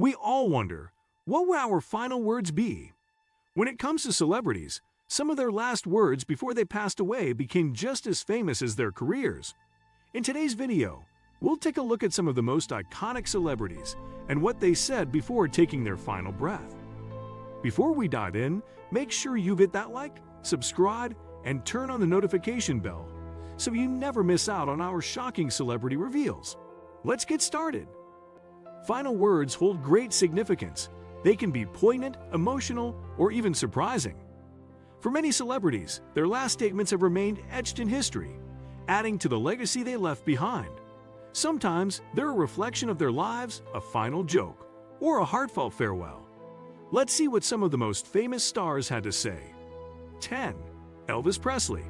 We all wonder, what will our final words be? When it comes to celebrities, some of their last words before they passed away became just as famous as their careers. In today's video, we'll take a look at some of the most iconic celebrities and what they said before taking their final breath. Before we dive in, make sure you've hit that like, subscribe, and turn on the notification bell so you never miss out on our shocking celebrity reveals. Let's get started. Final words hold great significance. They can be poignant, emotional, or even surprising. For many celebrities, their last statements have remained etched in history, adding to the legacy they left behind. Sometimes they're a reflection of their lives, a final joke, or a heartfelt farewell. Let's see what some of the most famous stars had to say. 10. Elvis Presley.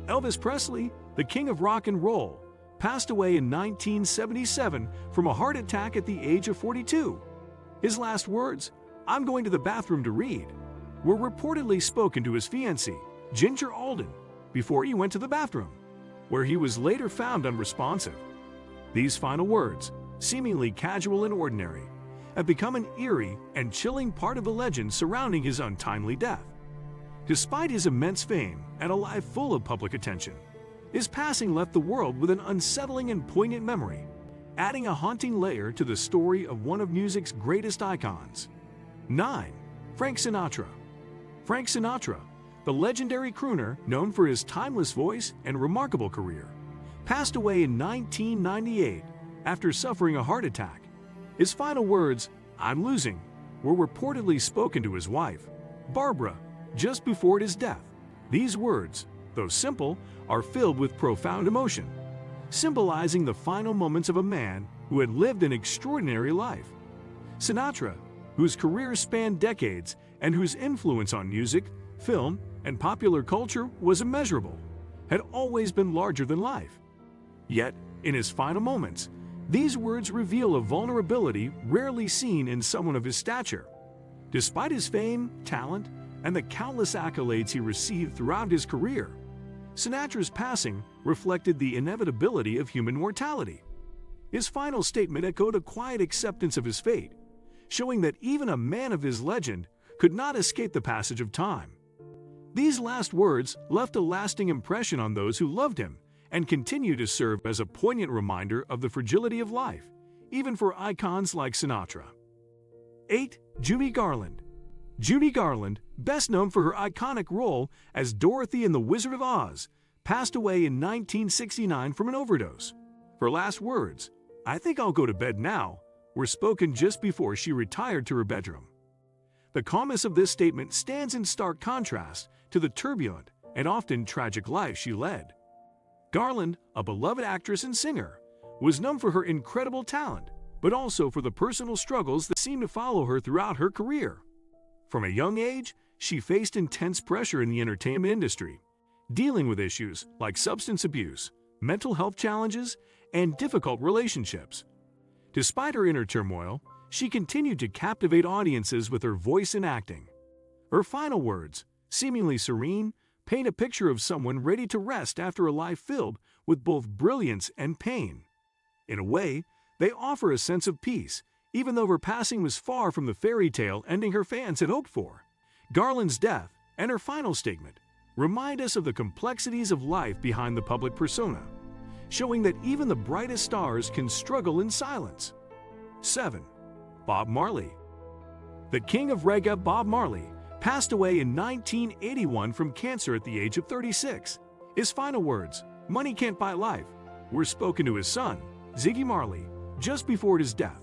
Elvis Presley, the king of rock and roll, passed away in 1977 from a heart attack at the age of 42. His last words, "I'm going to the bathroom to read," were reportedly spoken to his fiancée, Ginger Alden, before he went to the bathroom, where he was later found unresponsive. These final words, seemingly casual and ordinary, have become an eerie and chilling part of the legend surrounding his untimely death. Despite his immense fame and a life full of public attention, his passing left the world with an unsettling and poignant memory, adding a haunting layer to the story of one of music's greatest icons. 9. Frank Sinatra. Frank Sinatra, the legendary crooner known for his timeless voice and remarkable career, passed away in 1998 after suffering a heart attack. His final words, "I'm losing," were reportedly spoken to his wife, Barbara, just before his death. These words, though simple, are filled with profound emotion, symbolizing the final moments of a man who had lived an extraordinary life. Sinatra, whose career spanned decades and whose influence on music, film, and popular culture was immeasurable, had always been larger than life. Yet, in his final moments, these words reveal a vulnerability rarely seen in someone of his stature. Despite his fame, talent, and the countless accolades he received throughout his career, Sinatra's passing reflected the inevitability of human mortality. His final statement echoed a quiet acceptance of his fate, showing that even a man of his legend could not escape the passage of time. These last words left a lasting impression on those who loved him and continue to serve as a poignant reminder of the fragility of life, even for icons like Sinatra. 8. Judy Garland. Judy Garland, best known for her iconic role as Dorothy in The Wizard of Oz, passed away in 1969 from an overdose. Her last words, "I think I'll go to bed now," were spoken just before she retired to her bedroom. The calmness of this statement stands in stark contrast to the turbulent and often tragic life she led. Garland, a beloved actress and singer, was known for her incredible talent, but also for the personal struggles that seemed to follow her throughout her career. From a young age, she faced intense pressure in the entertainment industry, dealing with issues like substance abuse, mental health challenges, and difficult relationships. Despite her inner turmoil, she continued to captivate audiences with her voice and acting. Her final words, seemingly serene, paint a picture of someone ready to rest after a life filled with both brilliance and pain. In a way, they offer a sense of peace, even though her passing was far from the fairy tale ending her fans had hoped for. Garland's death and her final statement remind us of the complexities of life behind the public persona, showing that even the brightest stars can struggle in silence. 7. Bob Marley. The king of reggae, Bob Marley, passed away in 1981 from cancer at the age of 36. His final words, "Money can't buy life," were spoken to his son, Ziggy Marley, just before his death.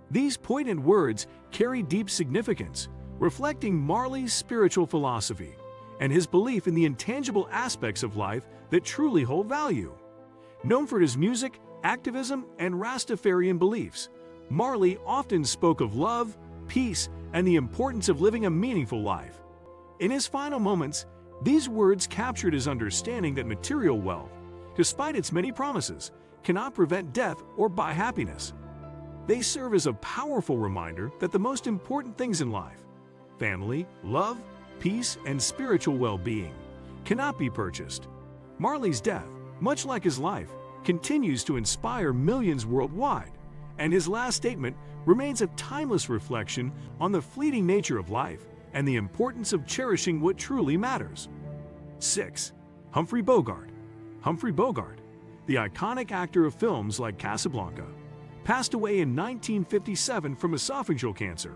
These poignant words carry deep significance, reflecting Marley's spiritual philosophy and his belief in the intangible aspects of life that truly hold value. Known for his music, activism, and Rastafarian beliefs, Marley often spoke of love, peace, and the importance of living a meaningful life. In his final moments, these words captured his understanding that material wealth, despite its many promises, cannot prevent death or buy happiness. They serve as a powerful reminder that the most important things in life, family, love, peace, and spiritual well-being, cannot be purchased. Marley's death, much like his life, continues to inspire millions worldwide, and his last statement remains a timeless reflection on the fleeting nature of life and the importance of cherishing what truly matters. 6. Humphrey Bogart. Humphrey Bogart, the iconic actor of films like Casablanca, passed away in 1957 from esophageal cancer.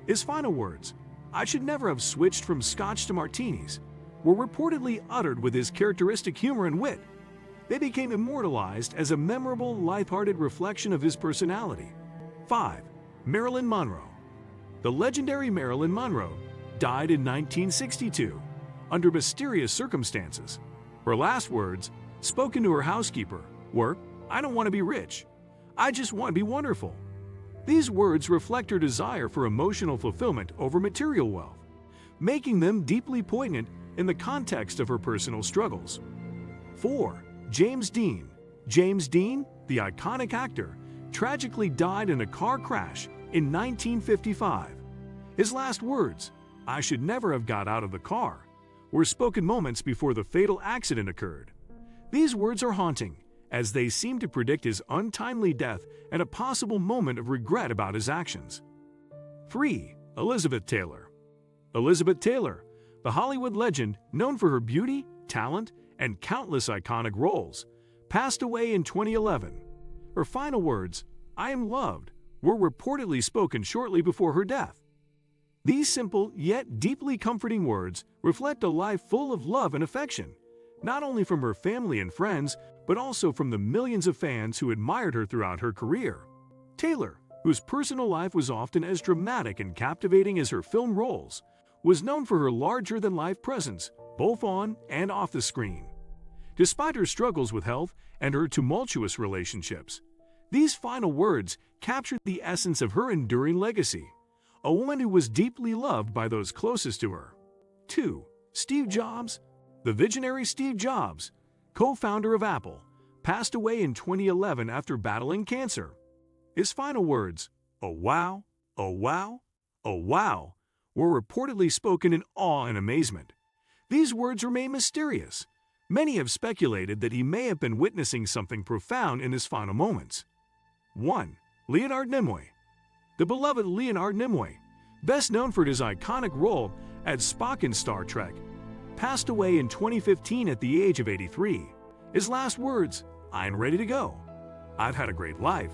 His final words, "I should never have switched from scotch to martinis," were reportedly uttered with his characteristic humor and wit. They became immortalized as a memorable, lighthearted reflection of his personality. 5. Marilyn Monroe. The legendary Marilyn Monroe died in 1962 under mysterious circumstances. Her last words, spoken to her housekeeper, were, "I don't want to be rich. I just want to be wonderful." These words reflect her desire for emotional fulfillment over material wealth, making them deeply poignant in the context of her personal struggles. 4. James Dean. James Dean, the iconic actor, tragically died in a car crash in 1955. His last words, "I should never have got out of the car," were spoken moments before the fatal accident occurred. These words are haunting, as they seem to predict his untimely death and a possible moment of regret about his actions. 3. Elizabeth Taylor. Elizabeth Taylor, the Hollywood legend known for her beauty, talent, and countless iconic roles, passed away in 2011. Her final words, "I am loved," were reportedly spoken shortly before her death. These simple yet deeply comforting words reflect a life full of love and affection, not only from her family and friends, but also from the millions of fans who admired her throughout her career. Taylor, whose personal life was often as dramatic and captivating as her film roles, was known for her larger-than-life presence, both on and off the screen. Despite her struggles with health and her tumultuous relationships, these final words captured the essence of her enduring legacy, a woman who was deeply loved by those closest to her. 2. Steve Jobs. The visionary Steve Jobs, co-founder of Apple, passed away in 2011 after battling cancer. His final words, "Oh wow, oh wow, oh wow," were reportedly spoken in awe and amazement. These words remain mysterious. Many have speculated that he may have been witnessing something profound in his final moments. 1. Leonard Nimoy. The beloved Leonard Nimoy, best known for his iconic role as Spock in Star Trek, passed away in 2015 at the age of 83. His last words, "I'm ready to go. I've had a great life,"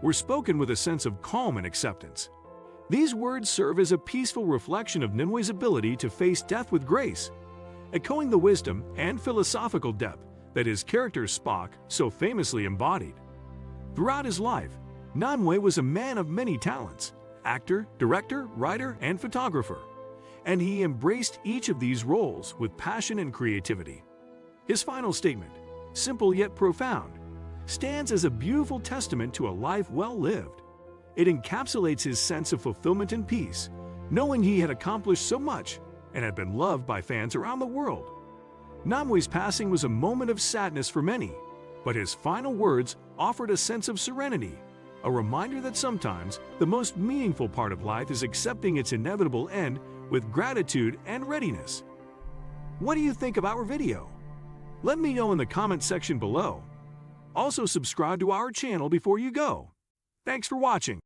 were spoken with a sense of calm and acceptance. These words serve as a peaceful reflection of Nimoy's ability to face death with grace, echoing the wisdom and philosophical depth that his character Spock so famously embodied. Throughout his life, Nimoy was a man of many talents: actor, director, writer, and photographer, and he embraced each of these roles with passion and creativity. His final statement, simple yet profound, stands as a beautiful testament to a life well lived. It encapsulates his sense of fulfillment and peace, knowing he had accomplished so much and had been loved by fans around the world. Nimoy's passing was a moment of sadness for many, but his final words offered a sense of serenity, a reminder that sometimes the most meaningful part of life is accepting its inevitable end with gratitude and readiness. What do you think of our video? Let me know in the comment section below. Also subscribe to our channel before you go. Thanks for watching.